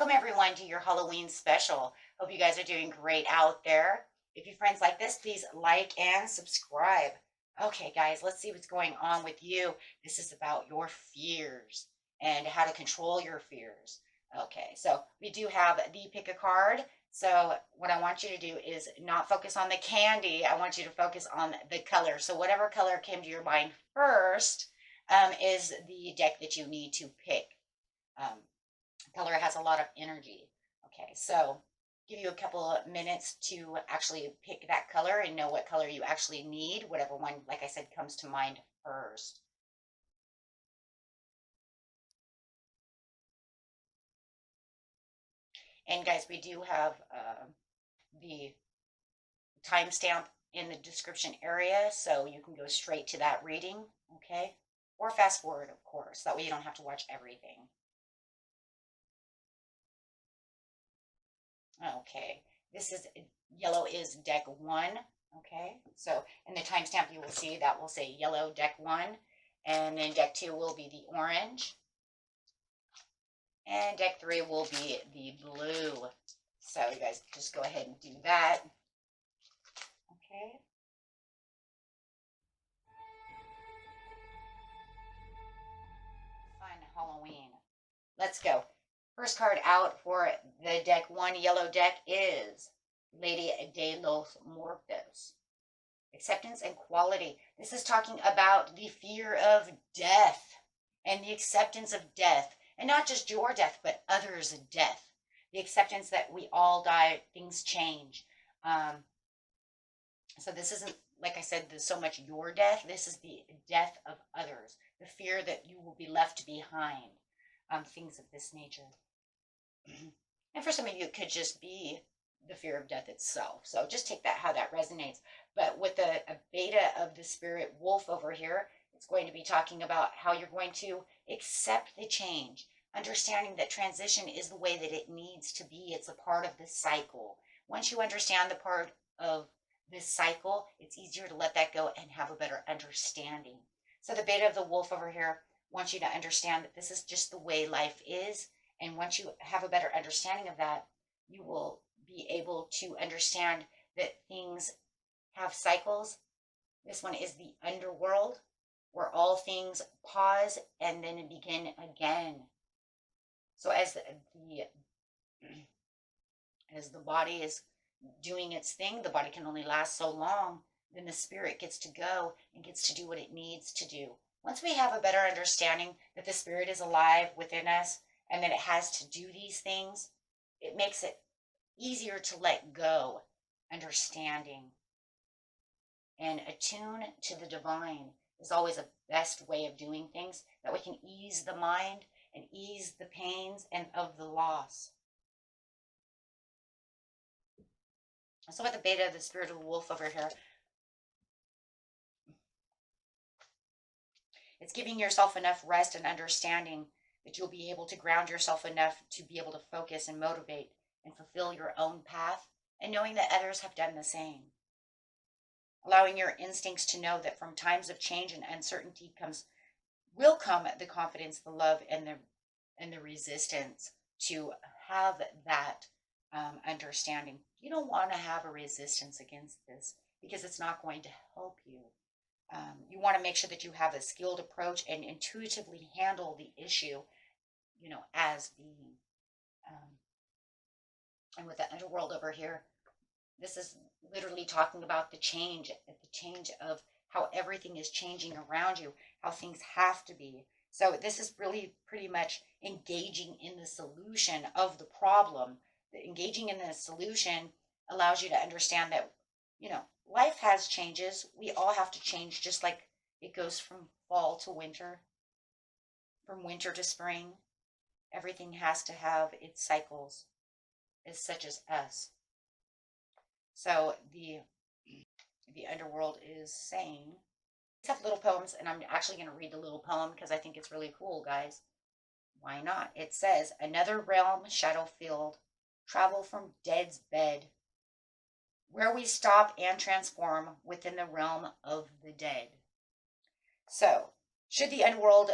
Welcome everyone to your Halloween special. Hope you guys are doing great out there. If you friends like this, please like and subscribe. Okay, guys, let's see what's going on with you. This is about your fears and how to control your fears. Okay, so we do have the pick a card. So what I want you to do is not focus on the candy. I want you to focus on the color. So whatever color came to your mind first is the deck that you need to pick. Color has a lot of energy. Okay, so give you a couple of minutes to actually pick that color and know what color you actually need, whatever one, like I said, comes to mind first. And guys, we do have the timestamp in the description area, so you can go straight to that reading, okay? Or fast forward, of course. That way you don't have to watch everything. Okay, this is yellow is deck 1. Okay, so in the timestamp you will see that will say yellow deck 1, and then deck 2 will be the orange, and deck 3 will be the blue. So you guys just go ahead and do that. Okay. Fun Halloween. Let's go. First card out for the deck 1 yellow deck is Lady de los Muertos. Acceptance and quality. This is talking about the fear of death and the acceptance of death. And not just your death, but others' death. The acceptance that we all die, things change. So this isn't, like I said, there's so much your death. This is the death of others. The fear that you will be left behind. Things of this nature. And for some of you, it could just be the fear of death itself. So just take that how that resonates. But with a beta of the spirit wolf over here, it's going to be talking about how you're going to accept the change, understanding that transition is the way that it needs to be. It's a part of the cycle. Once you understand the part of this cycle, it's easier to let that go and have a better understanding. So the beta of the wolf over here wants you to understand that this is just the way life is. And once you have a better understanding of that, you will be able to understand that things have cycles. This one is the underworld, where all things pause and then begin again. So as the body is doing its thing, the body can only last so long. Then the spirit gets to go and gets to do what it needs to do. Once we have a better understanding that the spirit is alive within us and that it has to do these things, it makes it easier to let go, understanding. And attune to the divine is always a best way of doing things, that we can ease the mind and ease the pains and of the loss. So with the beta of the spirit of the wolf over here, it's giving yourself enough rest and understanding that you'll be able to ground yourself enough to be able to focus and motivate and fulfill your own path, and knowing that others have done the same. Allowing your instincts to know that from times of change and uncertainty will come the confidence, the love, and the resistance to have that understanding. You don't want to have a resistance against this because it's not going to help you. You want to make sure that you have a skilled approach and intuitively handle the issue, as being. And with the underworld over here, this is literally talking about the change of how everything is changing around you, how things have to be. So this is really pretty much engaging in the solution of the problem. Engaging in the solution allows you to understand that, life has changes. We all have to change, just like it goes from fall to winter, from winter to spring. Everything has to have its cycles, as such as us. So the underworld is saying, these have little poems, and I'm actually going to read the little poem because I think it's really cool, guys. Why not? It says, another realm shadow-filled, travel from dead's bed, where we stop and transform within the realm of the dead. So, should the underworld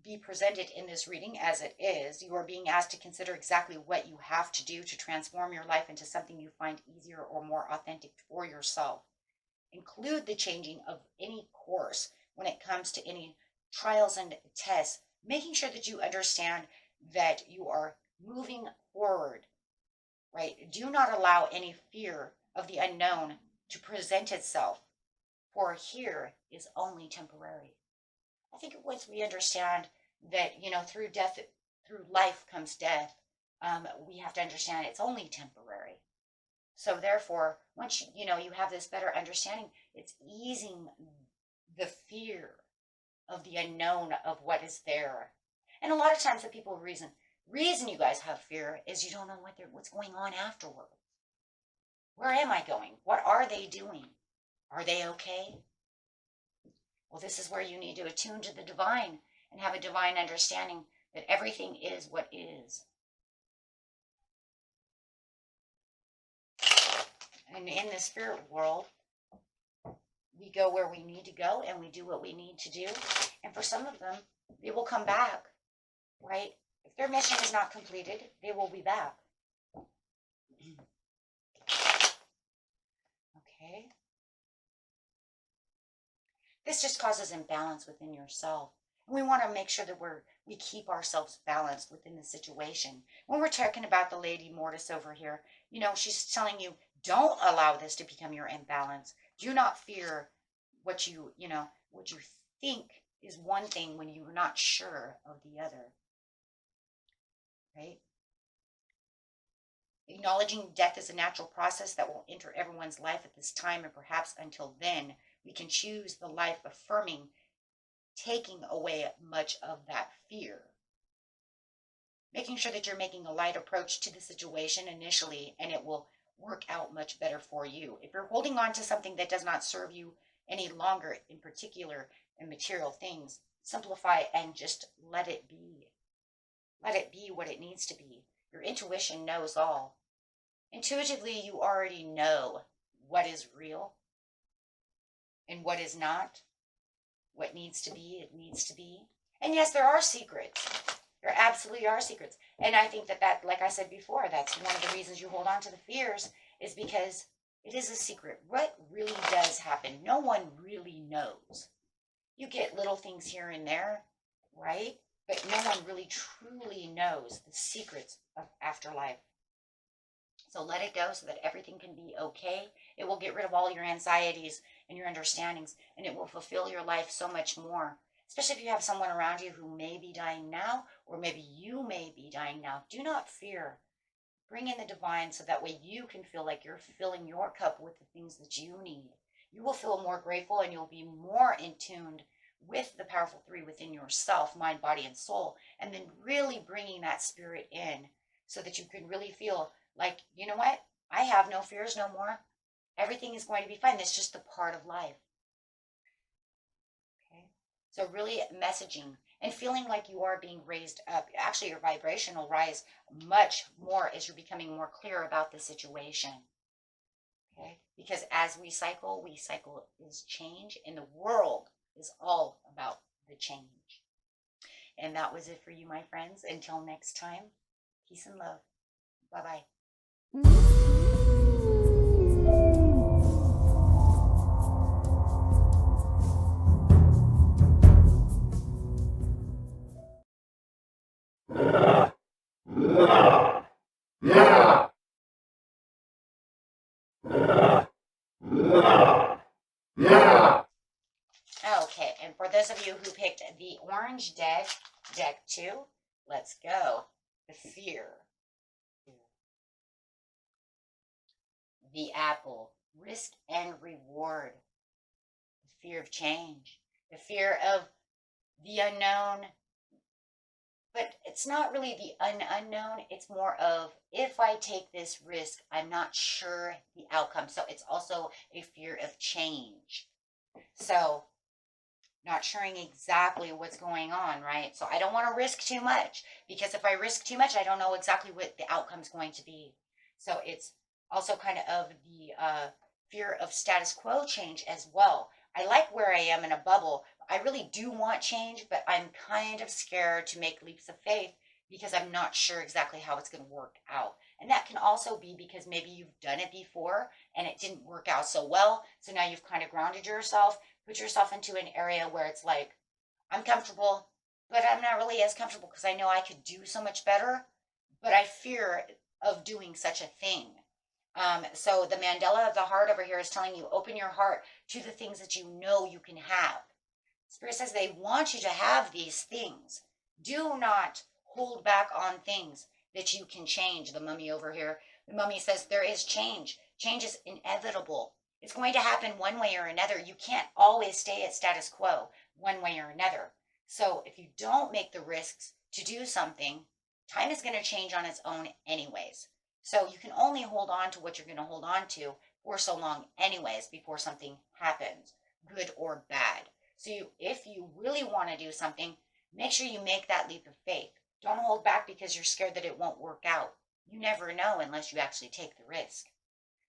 be presented in this reading as it is. You are being asked to consider exactly what you have to do to transform your life into something you find easier or more authentic for yourself. Include the changing of any course when it comes to any trials and tests, making sure that you understand that you are moving forward, right? Do not allow any fear of the unknown to present itself, for here is only temporary. I think once we understand that, through death, through life comes death, we have to understand it's only temporary. So therefore, once you have this better understanding, it's easing the fear of the unknown of what is there. And a lot of times the people reason you guys have fear is you don't know what's going on afterward. Where am I going? What are they doing? Are they okay? Well, this is where you need to attune to the divine and have a divine understanding that everything is what is. And in the spirit world, we go where we need to go and we do what we need to do. And for some of them, they will come back, right? If their mission is not completed, they will be back. Okay. This just causes imbalance within yourself. And we want to make sure that we keep ourselves balanced within the situation. When we're talking about the Lady Mortis over here, she's telling you, don't allow this to become your imbalance. Do not fear what you think is one thing when you're not sure of the other. Right? Acknowledging death is a natural process that will enter everyone's life at this time, and perhaps until then, we can choose the life affirming, taking away much of that fear. Making sure that you're making a light approach to the situation initially, and it will work out much better for you. If you're holding on to something that does not serve you any longer, in particular in material things, simplify and just let it be. Let it be what it needs to be. Your intuition knows all. Intuitively, you already know what is real and what is not. What needs to be, it needs to be. And yes, there are secrets. There absolutely are secrets. And I think that, like I said before, that's one of the reasons you hold on to the fears, is because it is a secret. What really does happen, no one really knows. You get little things here and there, right? But no one really truly knows the secrets of afterlife. So let it go so that everything can be okay. It will get rid of all your anxieties and your understandings, and it will fulfill your life so much more. Especially if you have someone around you who may be dying now, or maybe you may be dying now. Do not fear. Bring in the divine so that way you can feel like you're filling your cup with the things that you need. You will feel more grateful, and you'll be more in tune with the powerful three within yourself, mind, body, and soul, and then really bringing that spirit in so that you can really feel like, you know what? I have no fears no more. Everything is going to be fine. That's just a part of life. Okay? So really messaging and feeling like you are being raised up. Actually, your vibration will rise much more as you're becoming more clear about the situation. Okay? Because as we cycle is change, and the world is all about the change. And that was it for you, my friends. Until next time, peace and love. Bye-bye. Okay, and for those of you who picked the orange deck 2, let's go. The fear. The apple, risk and reward. The fear of change. The fear of the unknown. But it's not really the unknown. It's more of, if I take this risk, I'm not sure the outcome. So it's also a fear of change. So not sure exactly what's going on, right? So I don't want to risk too much, because if I risk too much, I don't know exactly what the outcome is going to be. So it's also kind of the fear of status quo change as well. I like where I am in a bubble. I really do want change, but I'm kind of scared to make leaps of faith because I'm not sure exactly how it's going to work out. And that can also be because maybe you've done it before and it didn't work out so well. So now you've kind of grounded yourself, put yourself into an area where it's like, I'm comfortable, but I'm not really as comfortable because I know I could do so much better, but I fear of doing such a thing. So the mandala of the heart over here is telling you, open your heart to the things that you know you can have. Spirit says they want you to have these things. Do not hold back on things that you can change. The mummy over here, the mummy says there is change. Change is inevitable. It's going to happen one way or another. You can't always stay at status quo one way or another. So if you don't make the risks to do something, time is going to change on its own anyways. So you can only hold on to what you're going to hold on to for so long anyways before something happens, good or bad. So if you really want to do something, make sure you make that leap of faith. Don't hold back because you're scared that it won't work out. You never know unless you actually take the risk.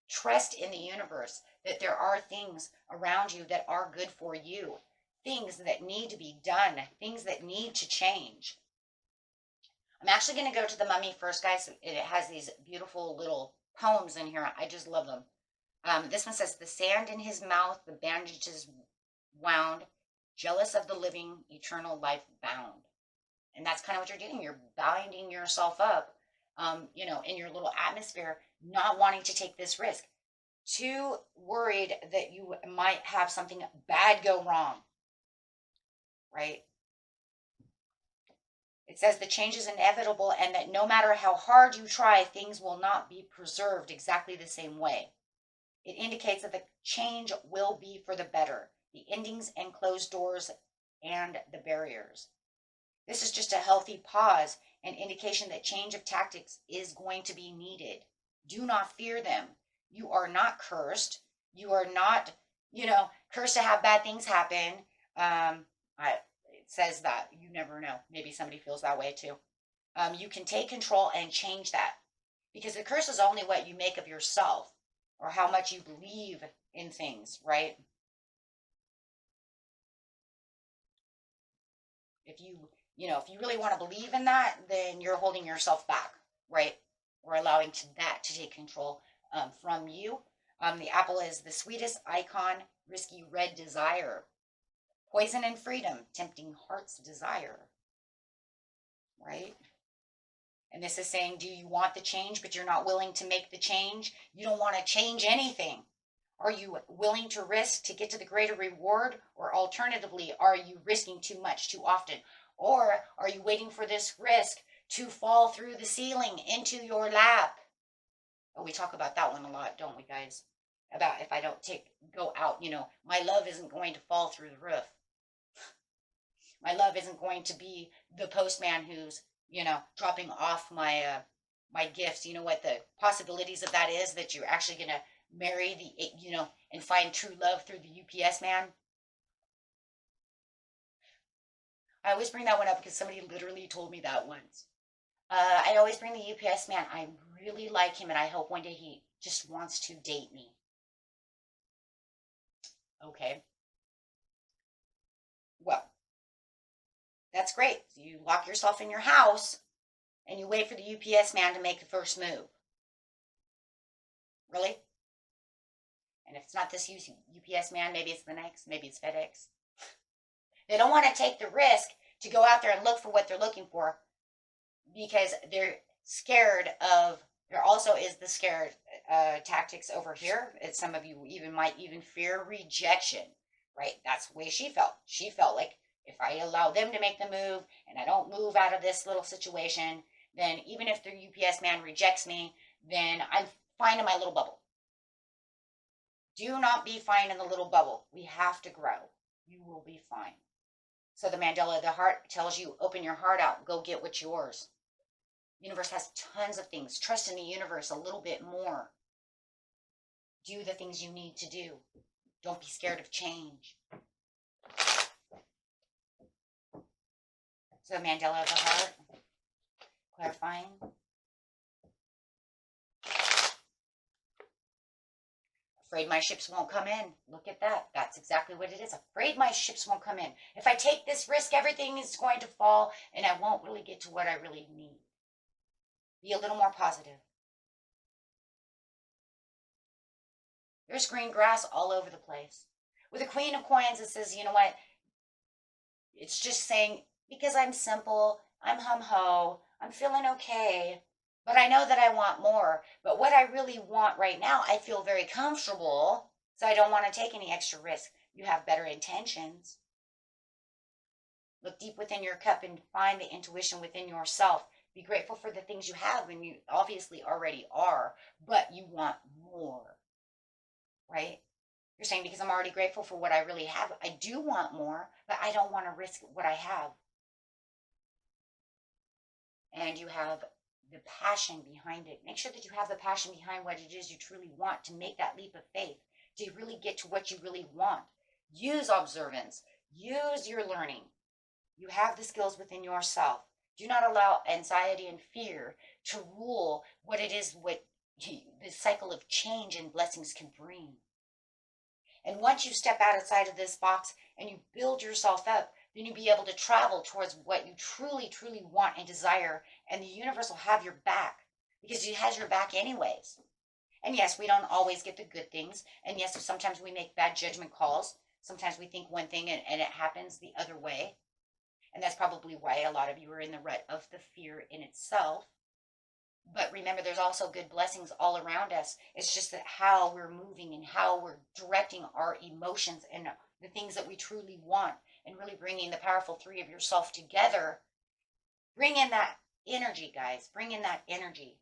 Trust in the universe that there are things around you that are good for you, things that need to be done, things that need to change. I'm actually going to go to the mummy first, guys. It has these beautiful little poems in here. I just love them. This one says, the sand in his mouth, the bandages wound, jealous of the living, eternal life bound. And that's kind of what you're doing. You're binding yourself up, in your little atmosphere, not wanting to take this risk. Too worried that you might have something bad go wrong, right? It says the change is inevitable and that no matter how hard you try, things will not be preserved exactly the same way. It indicates that the change will be for the better, the endings and closed doors and the barriers. This is just a healthy pause, an indication that change of tactics is going to be needed. Do not fear them. You are not cursed. You are not, cursed to have bad things happen. It says that. You never know. Maybe somebody feels that way too. You can take control and change that because the curse is only what you make of yourself or how much you believe in things, right? If you really want to believe in that, then you're holding yourself back, right? Or allowing that to take control from you. The apple is the sweetest icon, risky red desire. Poison and freedom, tempting heart's desire, right? And this is saying, do you want the change, but you're not willing to make the change? You don't want to change anything. Are you willing to risk to get to the greater reward? Or alternatively, are you risking too much too often? Or are you waiting for this risk to fall through the ceiling into your lap? Oh, we talk about that one a lot, don't we, guys? About if I don't go out, my love isn't going to fall through the roof. My love isn't going to be the postman who's, dropping off my my gifts. You know what the possibilities of that is, that you're actually going to marry and find true love through the UPS man. I always bring that one up because somebody literally told me that once. I always bring the UPS man. I really like him and I hope one day he just wants to date me. Okay. Well, that's great. So you lock yourself in your house and you wait for the UPS man to make the first move. Really? And if it's not this UPS man, maybe it's the next, maybe it's FedEx. They don't want to take the risk to go out there and look for what they're looking for because they're scared of, there also is the scared tactics over here. Some of you might even fear rejection, right? That's the way she felt. She felt like if I allow them to make the move and I don't move out of this little situation, then even if the UPS man rejects me, then I'm fine in my little bubble. Do not be fine in the little bubble. We have to grow. You will be fine. So the mandala of the heart tells you, open your heart out. Go get what's yours. Universe has tons of things. Trust in the universe a little bit more. Do the things you need to do. Don't be scared of change. So mandala of the heart, clarifying. Afraid my ships won't come in. Look at that. That's exactly what it is. Afraid my ships won't come in. If I take this risk, everything is going to fall and I won't really get to what I really need. Be a little more positive. There's green grass all over the place. With the Queen of Coins, it says, you know what? It's just saying, because I'm simple, I'm hum-ho, I'm feeling okay, but I know that I want more. But what I really want right now, I feel very comfortable, so I don't want to take any extra risk. You have better intentions. Look deep within your cup and find the intuition within yourself. Be grateful for the things you have, and you obviously already are, but you want more, right? You're saying, because I'm already grateful for what I really have, I do want more, but I don't want to risk what I have. And you have the passion behind it. Make sure that you have the passion behind what it is you truly want to make that leap of faith, to really get to what you really want. Use observance. Use your learning. You have the skills within yourself. Do not allow anxiety and fear to rule what it is, what the cycle of change and blessings can bring. And once you step outside of this box and you build yourself up, then you'll be able to travel towards what you truly, truly want and desire. And the universe will have your back, because it has your back anyways. And yes, we don't always get the good things. And yes, sometimes we make bad judgment calls. Sometimes we think one thing and it happens the other way. And that's probably why a lot of you are in the rut of the fear in itself. But remember, there's also good blessings all around us. It's just that how we're moving and how we're directing our emotions and the things that we truly want, and really bringing the powerful three of yourself together. Bring in that energy, guys. Bring in that energy.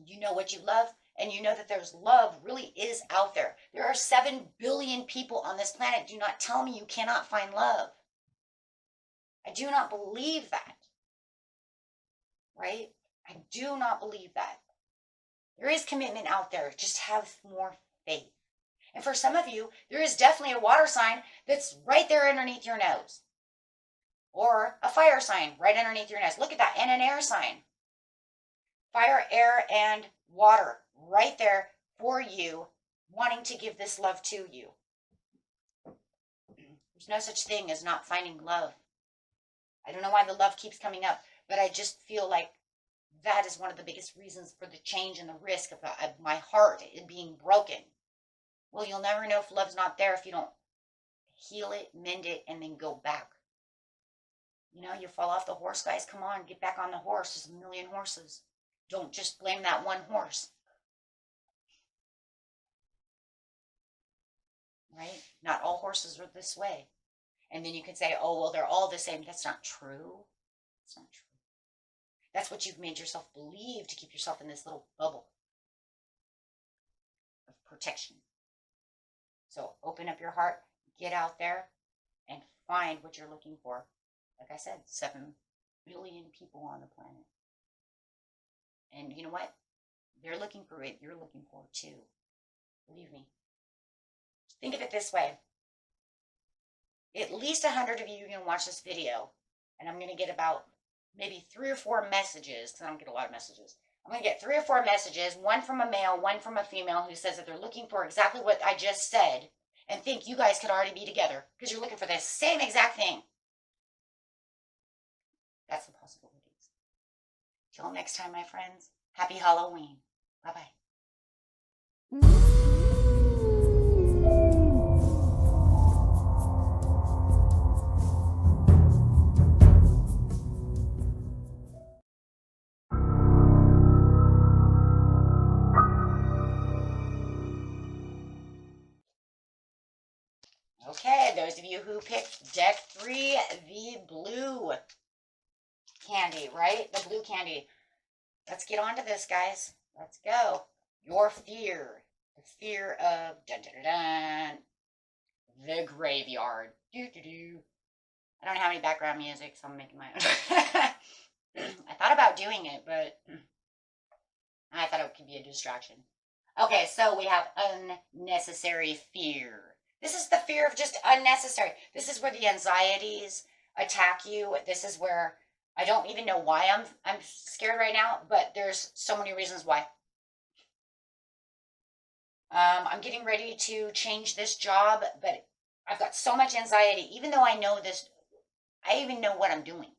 You know what you love, and you know that there's love really is out there. There are 7 billion people on this planet. Do not tell me you cannot find love. I do not believe that. Right? I do not believe that. There is commitment out there. Just have more faith. And for some of you, there is definitely a water sign that's right there underneath your nose. Or a fire sign right underneath your nose. Look at that. And an air sign. Fire, air, and water right there for you, wanting to give this love to you. There's no such thing as not finding love. I don't know why the love keeps coming up, but I just feel like that is one of the biggest reasons for the change and the risk of my heart being broken. Well, you'll never know if love's not there if you don't heal it, mend it, and then go back. You know, you fall off the horse, guys. Come on, get back on the horse. There's a million horses. Don't just blame that one horse. Right? Not all horses are this way. And then you can say, oh, well, they're all the same. That's not true. It's not true. That's what you've made yourself believe to keep yourself in this little bubble of protection. So open up your heart, get out there, and find what you're looking for. Like I said, 7 billion people on the planet. And you know what? They're looking for it. You're looking for it too. Believe me. Think of it this way. At least 100 of you are going to watch this video, and I'm going to get about maybe 3 or 4 messages, because I don't get a lot of messages. I'm going to get 3 or 4 messages, one from a male, one from a female, who says that they're looking for exactly what I just said, and think you guys could already be together, because you're looking for the same exact thing. That's the possibilities. Till next time, my friends, happy Halloween. Bye-bye. Okay, those of you who picked deck 3, the blue candy, right? The blue candy. Let's get on to this, guys. Let's go. Your fear. The fear of dun, dun, dun, dun, the graveyard. Do, do, do. I don't have any background music, so I'm making my own. I thought about doing it, but I thought it could be a distraction. Okay, so we have unnecessary fear. This is the fear of just unnecessary. This is where the anxieties attack you. This is where I don't even know why I'm scared right now, but there's so many reasons why. I'm getting ready to change this job, but I've got so much anxiety, even though I know this, I even know what I'm doing.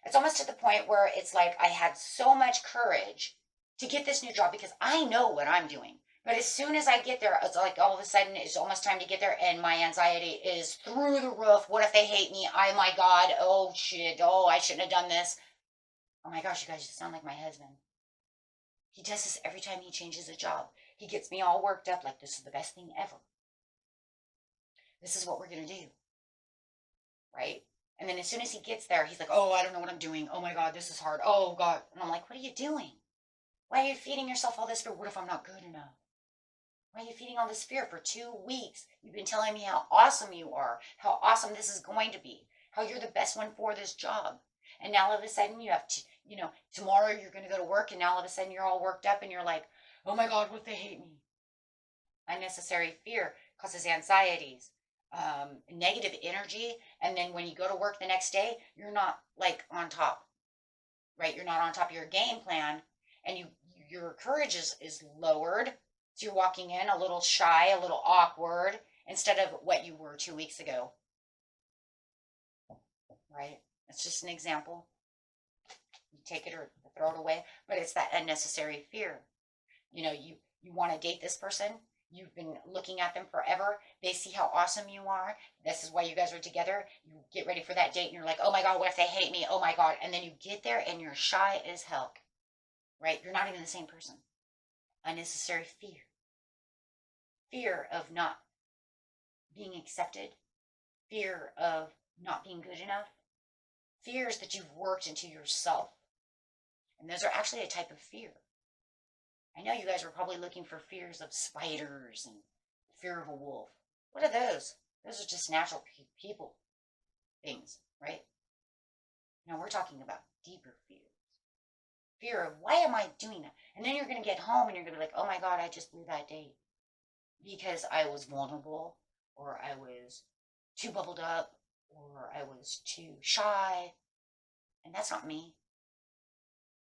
It's almost to the point where it's like I had so much courage to get this new job because I know what I'm doing. But as soon as I get there, it's like all of a sudden it's almost time to get there, and my anxiety is through the roof. What if they hate me? Oh my God. Oh shit. Oh, I shouldn't have done this. Oh my gosh, you guys just sound like my husband. He does this every time he changes a job. He gets me all worked up like this is the best thing ever. This is what we're going to do. Right? And then as soon as he gets there, he's like, oh, I don't know what I'm doing. Oh my God, this is hard. Oh God. And I'm like, what are you doing? Why are you feeding yourself all this fear? What if I'm not good enough? Why are you feeding all this fear for 2 weeks? You've been telling me how awesome you are, how awesome this is going to be, how you're the best one for this job. And now all of a sudden you have to, tomorrow you're going to go to work, and now all of a sudden you're all worked up and you're like, oh my God, what if they hate me? Unnecessary fear causes anxieties, negative energy. And then when you go to work the next day, you're not like on top, right? You're not on top of your game plan, and your courage is lowered. So you're walking in a little shy, a little awkward, instead of what you were 2 weeks ago, right? That's just an example. You take it or throw it away, but it's that unnecessary fear. You want to date this person. You've been looking at them forever. They see how awesome you are. This is why you guys are together. You get ready for that date and you're like, oh my God, what if they hate me? Oh my God. And then you get there and you're shy as hell, right? You're not even the same person. Unnecessary fear. Fear of not being accepted. Fear of not being good enough. Fears that you've worked into yourself. And those are actually a type of fear. I know you guys were probably looking for fears of spiders and fear of a wolf. What are those? Those are just natural people things, right? Now we're talking about deeper fears. Fear of, why am I doing that? And then you're going to get home and you're going to be like, oh my God, I just blew that date because I was vulnerable, or I was too bubbled up, or I was too shy. And that's not me.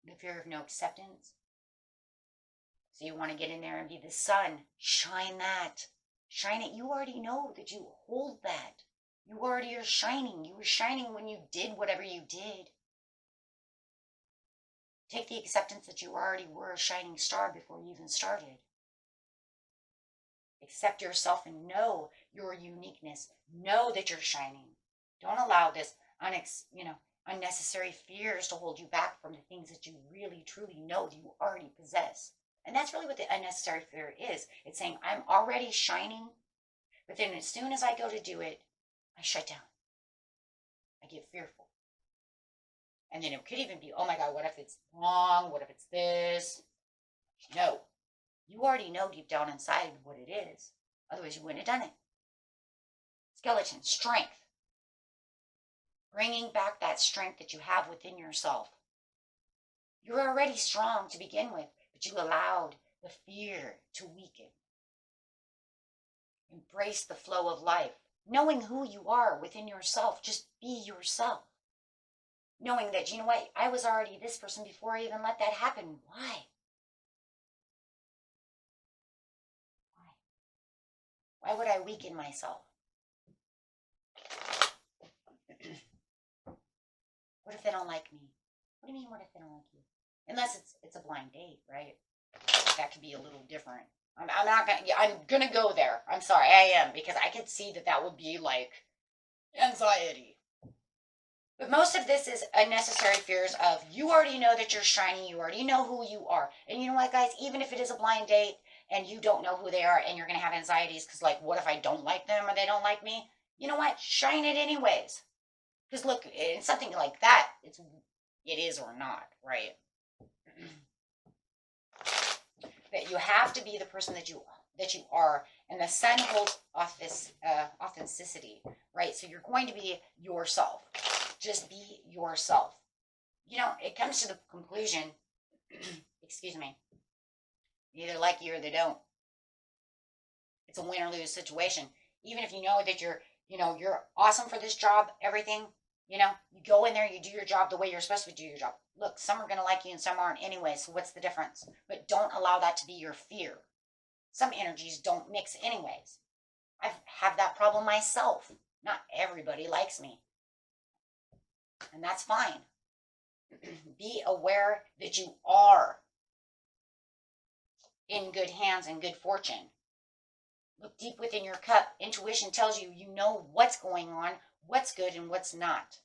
The fear of no acceptance. So you want to get in there and be the sun. Shine that. Shine it. You already know that you hold that. You already are shining. You were shining when you did whatever you did. Take the acceptance that you already were a shining star before you even started. Accept yourself and know your uniqueness. Know that you're shining. Don't allow this unnecessary fears to hold you back from the things that you really, truly know that you already possess. And that's really what the unnecessary fear is. It's saying, I'm already shining, but then as soon as I go to do it, I shut down. I get fearful. And then it could even be, oh my God, what if it's wrong? What if it's this? No. You already know deep down inside what it is. Otherwise, you wouldn't have done it. Skeleton, strength. Bringing back that strength that you have within yourself. You're already strong to begin with, but you allowed the fear to weaken. Embrace the flow of life. Knowing who you are within yourself. Just be yourself. Knowing that, you know what, I was already this person before I even let that happen. Why? Why would I weaken myself? What if they don't like me? What do you mean, what if they don't like you? Unless it's a blind date, right? That could be a little different. I'm gonna go there. I'm sorry, I am, because I could see that would be like anxiety. But most of this is unnecessary fears of, you already know that you're shining, you already know who you are. And you know what, guys, even if it is a blind date and you don't know who they are and you're gonna have anxieties because, like, what if I don't like them or they don't like me? You know what, shine it anyways. Because look, in something like that, it is or not, right? That you have to be the person that you are, and the sun holds authenticity, right? So you're going to be yourself. Just be yourself. It comes to the conclusion, excuse me, they either like you or they don't. It's a win or lose situation. Even if you know that you're awesome for this job, everything, you go in there, you do your job the way you're supposed to do your job. Look, some are going to like you and some aren't anyway, so what's the difference? But don't allow that to be your fear. Some energies don't mix anyways. I have that problem myself. Not everybody likes me. And that's fine. Be aware that you are in good hands and good fortune. Look deep within your cup. Intuition tells you, you know what's going on, what's good and what's not.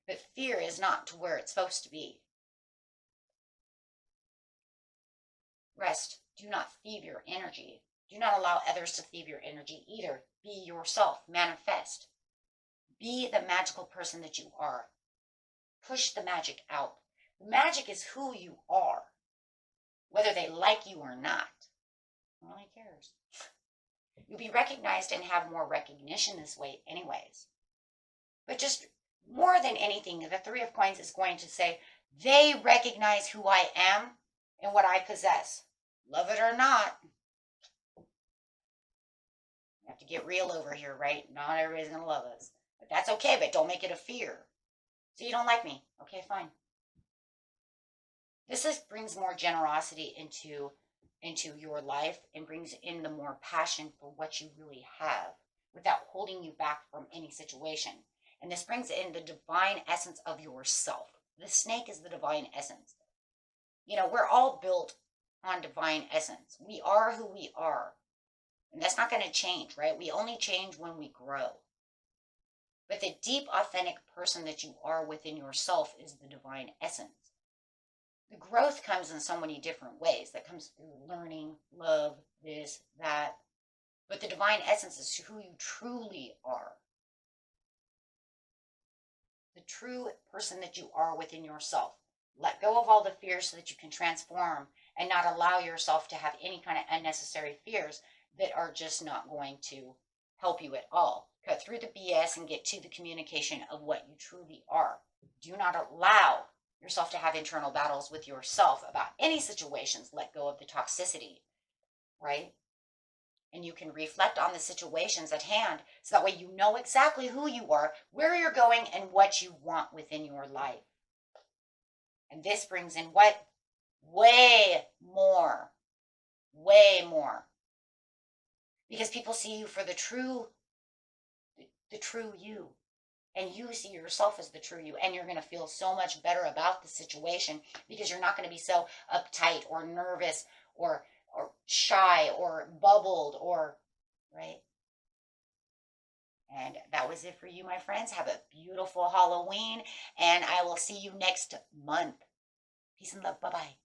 But fear is not to where it's supposed to be. Rest. Do not thieve your energy. Do not allow others to thieve your energy either. Be yourself. Manifest. Be the magical person that you are. Push the magic out. The magic is who you are, whether they like you or not. No one really cares. You'll be recognized and have more recognition this way anyways. But just more than anything, the Three of Coins is going to say, they recognize who I am and what I possess. Love it or not. We have to get real over here, right? Not everybody's going to love us. But that's okay, but don't make it a fear. So you don't like me. Okay, fine. This brings more generosity into your life and brings in the more passion for what you really have without holding you back from any situation. And this brings in the divine essence of yourself. The snake is the divine essence. You know, we're all built on divine essence. We are who we are. And that's not going to change, right? We only change when we grow. But the deep, authentic person that you are within yourself is the divine essence. The growth comes in so many different ways. That comes through learning, love, this, that. But the divine essence is who you truly are. The true person that you are within yourself. Let go of all the fears so that you can transform and not allow yourself to have any kind of unnecessary fears that are just not going to help you at all. Cut through the BS and get to the communication of what you truly are. Do not allow yourself to have internal battles with yourself about any situations. Let go of the toxicity, right? And you can reflect on the situations at hand so that way you know exactly who you are, where you're going, and what you want within your life. And this brings in what? Way more. Way more. Because people see you for the true you. And you see yourself as the true you. And you're going to feel so much better about the situation because you're not going to be so uptight or nervous or shy or bubbled or, right? And that was it for you, my friends. Have a beautiful Halloween. And I will see you next month. Peace and love. Bye-bye.